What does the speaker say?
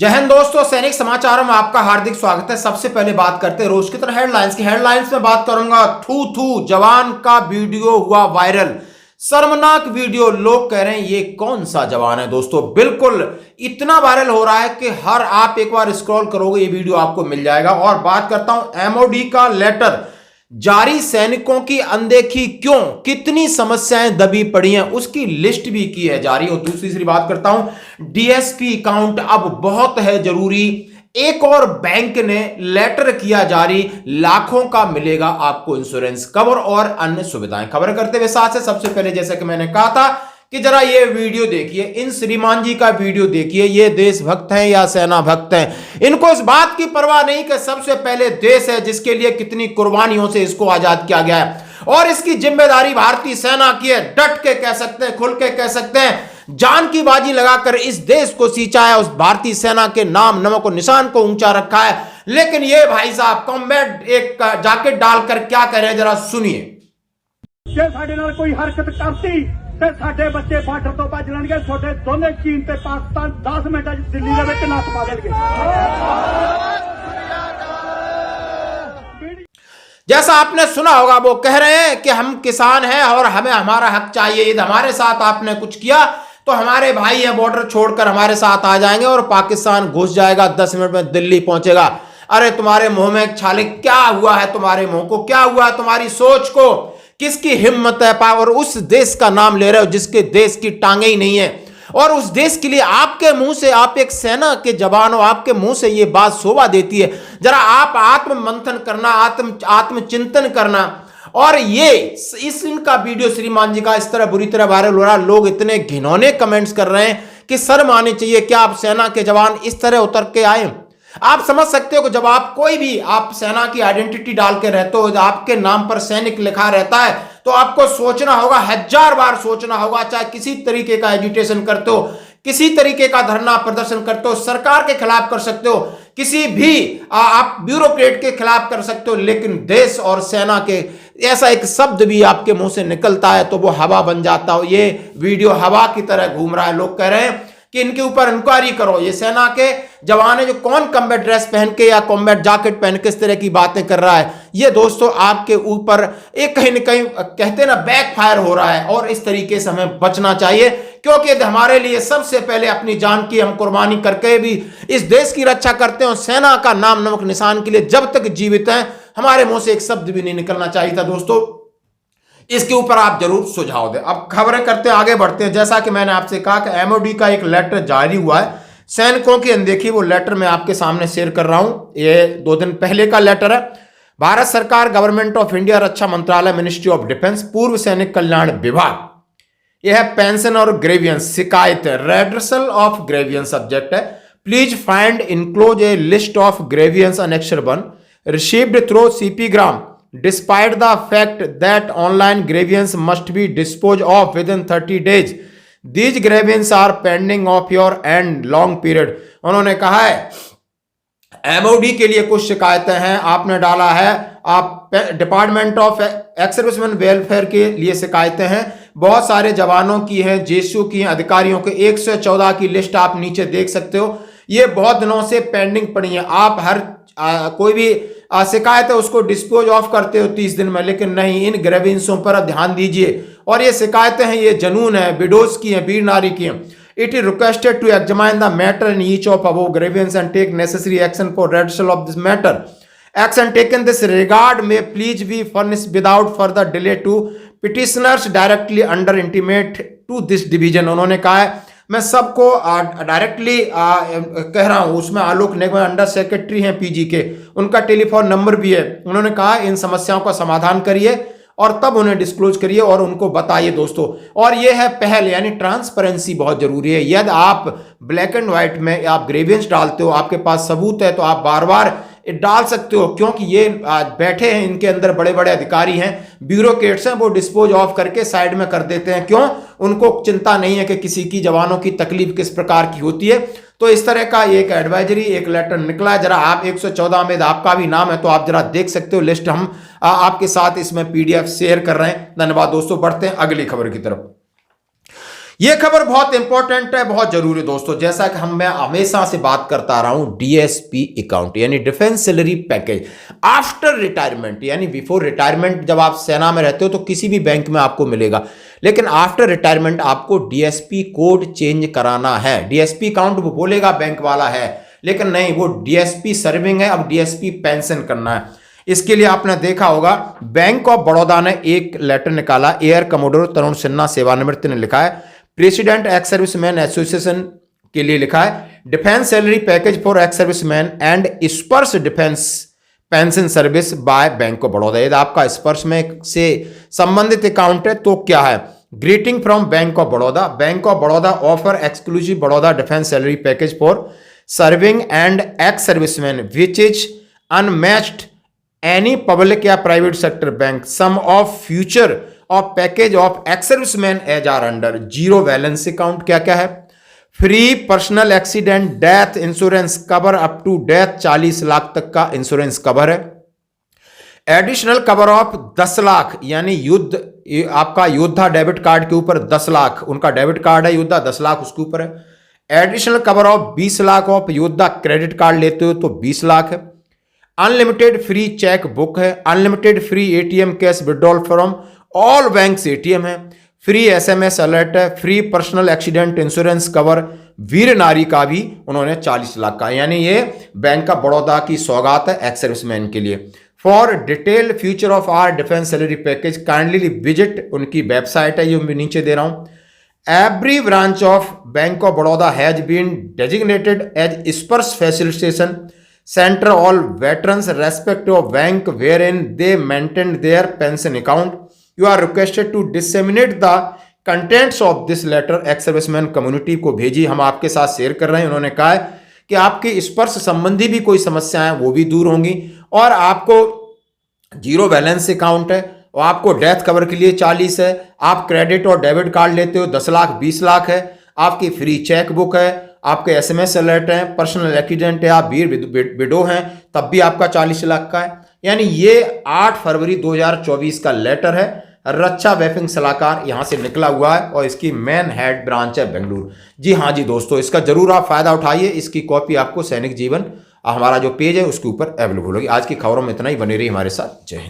जय हिंद दोस्तों, सैनिक समाचारों में आपका हार्दिक स्वागत है। सबसे पहले बात करते हैं रोज की तरह हेडलाइंस में बात करूंगा। थू थू जवान का वीडियो हुआ वायरल। शर्मनाक वीडियो। लोग कह रहे हैं ये कौन सा जवान है। दोस्तों बिल्कुल इतना वायरल हो रहा है कि हर आप एक बार स्क्रॉल करोगे ये वीडियो आपको मिल जाएगा। और बात करता हूं एमओडी का लेटर जारी, सैनिकों की अनदेखी क्यों, कितनी समस्याएं दबी पड़ी हैं उसकी लिस्ट भी की है जारी। और दूसरी बात करता हूं डीएसपी अकाउंट अब बहुत है जरूरी। एक और बैंक ने लेटर किया जारी, लाखों का मिलेगा आपको इंश्योरेंस कवर और अन्य सुविधाएं। खबर करते हुए साथ से सबसे पहले जैसा कि मैंने कहा था कि जरा ये वीडियो देखिए, इन श्रीमान जी का वीडियो देखिए। ये देशभक्त हैं या सेना भक्त हैं, इनको इस बात की परवाह नहीं कि सबसे पहले देश है जिसके लिए कितनी कुर्बानियों से इसको आजाद किया गया है और इसकी जिम्मेदारी भारतीय सेना की है। डट के कह सकते हैं, खुल के कह सकते हैं, जान की बाजी लगाकर इस देश को सींचा है, उस भारतीय सेना के नाम नमक और निशान को ऊंचा रखा है। लेकिन ये भाई साहब कॉम्बैट एक जैकेट डालकर क्या कह रहे हैं जरा सुनिए। कोई हरकत करती ते साडे बच्चे बार्डर तो भज लैणगे, छोटे दोने चीन ते पाकिस्तान 10 मिनट दिल्ली दे विच नस पा देणगे। जैसा आपने सुना होगा, वो कह रहे हैं कि हम किसान हैं और हमें हमारा हक चाहिए। यदि हमारे साथ आपने कुछ किया तो हमारे भाई हैं बॉर्डर छोड़कर हमारे साथ आ जाएंगे और पाकिस्तान घुस जाएगा, 10 मिनट में दिल्ली पहुंचेगा। अरे तुम्हारे मुंह में एक छाले, क्या हुआ है तुम्हारे मुंह को, क्या हुआ है तुम्हारी सोच को, किसकी हिम्मत है और उस देश का नाम ले रहे हो जिसके देश की टांगे ही नहीं है। और उस देश के लिए आपके मुंह से, आप एक सेना के जवान हो, आपके मुंह से ये बात शोभा देती है। जरा आप आत्म मंथन करना, आत्मचिंतन करना। और ये इनका वीडियो श्रीमान जी का इस तरह बुरी तरह वायरल हो रहा, लोग इतने घिनौने कमेंट्स कर रहे हैं कि शर्म आनी चाहिए। क्या आप सेना के जवान इस तरह उतर के आए? आप समझ सकते हो कि जब आप कोई भी आप सेना की आइडेंटिटी डाल के रहते हो, आपके नाम पर सैनिक लिखा रहता है, तो आपको सोचना होगा, 1000 बार सोचना होगा। चाहे किसी तरीके का एजिटेशन करते हो, किसी तरीके का धरना प्रदर्शन करते हो, सरकार के खिलाफ कर सकते हो, किसी भी आप ब्यूरोक्रेट के खिलाफ कर सकते हो, लेकिन देश और सेना के ऐसा एक शब्द भी आपके मुंह से निकलता है तो वो हवा बन जाता हो। ये वीडियो हवा की तरह घूम रहा है। लोग कह रहे हैं कि इनके ऊपर इंक्वायरी करो। ये सेना के जवान है जो कौन कॉम्बैट ड्रेस पहन के या कॉम्बैट जैकेट पहन के इस तरह की बातें कर रहा है। ये दोस्तों आपके ऊपर एक कहीं ना कहीं कहते हैं ना बैक फायर हो रहा है और इस तरीके से हमें बचना चाहिए, क्योंकि हमारे लिए सबसे पहले अपनी जान की हम कुर्बानी करके भी इस देश की रक्षा करते हैं। सेना का नाम नमक निशान के लिए जब तक जीवित हैं हमारे मुंह से एक शब्द भी नहीं निकलना चाहिए था। दोस्तों इसके ऊपर आप जरूर सुझाव दें। अब खबरें करते आगे बढ़ते हैं। जैसा कि मैंने आपसे कहा कि एमओडी का एक लेटर जारी हुआ है, सैनिकों की अनदेखी। वो लेटर मैं आपके सामने शेयर कर रहा हूं। ये 2 दिन पहले का लेटर है। भारत सरकार, गवर्नमेंट ऑफ इंडिया, रक्षा मंत्रालय, मिनिस्ट्री ऑफ डिफेंस, पूर्व सैनिक कल्याण विभाग। यह है पेंशन और ग्रेवियंस शिकायत है, रेड्रेसल ऑफ ग्रेवियंस सब्जेक्ट है। Please find enclose A list of grievance annexure 1 received through CP gram despite the fact that online grievance must be disposed of within 30 days. These grievance are pending of your end long period. उन्होंने कहा है MoD के लिए कुछ शिकायतें हैं, आपने डाला है, आप department of ex serviceman welfare के लिए शिकायतें हैं, बहुत सारे जवानों की हैं, जेएसयू की हैं, अधिकारियों के 114 की लिस्ट आप नीचे देख सकते हो। ये बहुत दिनों से पेंडिंग पड़ी है। आप हर कोई भी शिकायत है उसको डिस्पोज ऑफ करते हो 30 दिन में, लेकिन नहीं, इन ग्रेवियंसों पर ध्यान दीजिए। और ये शिकायतें हैं, ये जनून है, विडोज की हैं, वीर नारी की हैं। It is requested to examine the matter in each of above grievances and take necessary action for redressal of this matter. Action taken this regard में please be furnish without further delay to petitioners directly under intimate to this division. उन्होंने कहा है मैं सबको directly कह रहा हूं, उसमें आलोक निगम अंडर सेक्रेटरी हैं पीजी के, उनका टेलीफोन नंबर भी है। उन्होंने कहा इन समस्याओं का समाधान करिए और तब उन्हें डिस्क्लोज करिए और उनको बताइए दोस्तों। और ये है पहल, यानी ट्रांसपेरेंसी बहुत जरूरी है। यदि आप ब्लैक एंड व्हाइट में आप ग्रेवियंस डालते हो, आपके पास सबूत है, तो आप बार बार डाल सकते हो, क्योंकि ये बैठे हैं, इनके अंदर बड़े बड़े अधिकारी हैं, ब्यूरोक्रेट्स हैं, वो डिस्पोज ऑफ करके साइड में कर देते हैं। क्यों? उनको चिंता नहीं है कि किसी की जवानों की तकलीफ किस प्रकार की होती है। तो इस तरह का एक एडवाइजरी, एक लेटर निकला है। जरा आप 114 में आपका भी नाम है तो आप जरा देख सकते हो लिस्ट। हम आपके साथ इसमें पीडीएफ शेयर कर रहे हैं। धन्यवाद दोस्तों। बढ़ते हैं अगली खबर की तरफ। ये खबर बहुत इंपॉर्टेंट है, बहुत जरूरी है दोस्तों। जैसा कि मैं हमेशा से बात करता आ रहा हूं, डीएसपी अकाउंट यानी defence salary package after retirement, यानी बिफोर रिटायरमेंट जब आप सेना में रहते हो तो किसी भी बैंक में आपको मिलेगा, लेकिन आफ्टर रिटायरमेंट आपको डीएसपी कोड चेंज कराना है। डीएसपी अकाउंट वो बोलेगा बैंक वाला है, लेकिन नहीं, वो डीएसपी सर्विंग है, अब डीएसपी पेंशन करना है। इसके लिए आपने देखा होगा बैंक ऑफ बड़ौदा ने एक लेटर निकाला, एयर कमोडोर तरुण सिन्हा सेवानिवृत्त ने लिखा है, प्रेसिडेंट एक्स सर्विसमैन एसोसिएशन के लिए लिखा है, defence salary package for ex serviceman and SPARSH defence pension service by bank of Baroda. यदि आपका स्पर्श में से संबंधित अकाउंट है तो क्या है, greeting from bank of Baroda, bank of Baroda offer exclusive Baroda defence salary package for serving and ex serviceman which is unmatched any public या private sector bank, some of future of package of ex serviceman as are under, zero balance account क्या क्या है, free personal accident death insurance cover up to death 40 lakh तक का insurance cover है, additional cover of 10 lakh यानी युद्ध, आपका योद्धा डेबिट कार्ड के ऊपर 10 लाख, उनका डेबिट कार्ड है योद्धा, 10 लाख उसके ऊपर है, additional cover of 20 lakh of Yoddha credit card लेते हो तो 20 लाख है, अनलिमिटेड फ्री चेक बुक है, unlimited free ATM cash withdrawal from all banks ATM है, फ्री एसएमएस अलर्ट है, free personal accident insurance cover, वीर नारी का भी उन्होंने 40 लाख का, यानी ये बैंक ऑफ बड़ौदा की सौगात है एक्स सर्विसमैन के लिए। For detail future of our defence salary package kindly visit, उनकी वेबसाइट है, ये मैं नीचे दे रहा हूं। Every branch of bank of Baroda has been designated as SPARSH facilitation centre all veterans respect of bank where in they maintain their pension account, you are requested to disseminate the contents of this letter ex serviceman community को भेजी, हम आपके साथ share कर रहे हैं। उन्होंने कहा है कि आपकी स्पर्श संबंधी भी कोई समस्याएं वो भी दूर होंगी, और आपको जीरो बैलेंस अकाउंट है, और आपको डेथ कवर के लिए 40 है, आप क्रेडिट और डेबिट कार्ड लेते हो 10 लाख 20 लाख है, आपकी फ्री चेक बुक है, आपके एसएमएस अलर्ट है, पर्सनल एक्सीडेंट है, आप वीर विडो हैं तब भी आपका 40 लाख का है। यानी ये 8 फरवरी 2024 का लेटर है, रक्षा वेफिंग सलाहकार यहां से निकला हुआ है, और इसकी मेन हेड ब्रांच है बेंगलुरु। जी हाँ जी दोस्तों, इसका जरूर आप फायदा उठाइए। इसकी कॉपी आपको सैनिक जीवन हमारा जो पेज है उसके ऊपर अवेलेबल होगी। आज की खबरों में इतना ही, बने रही हमारे साथ। जय हिंद।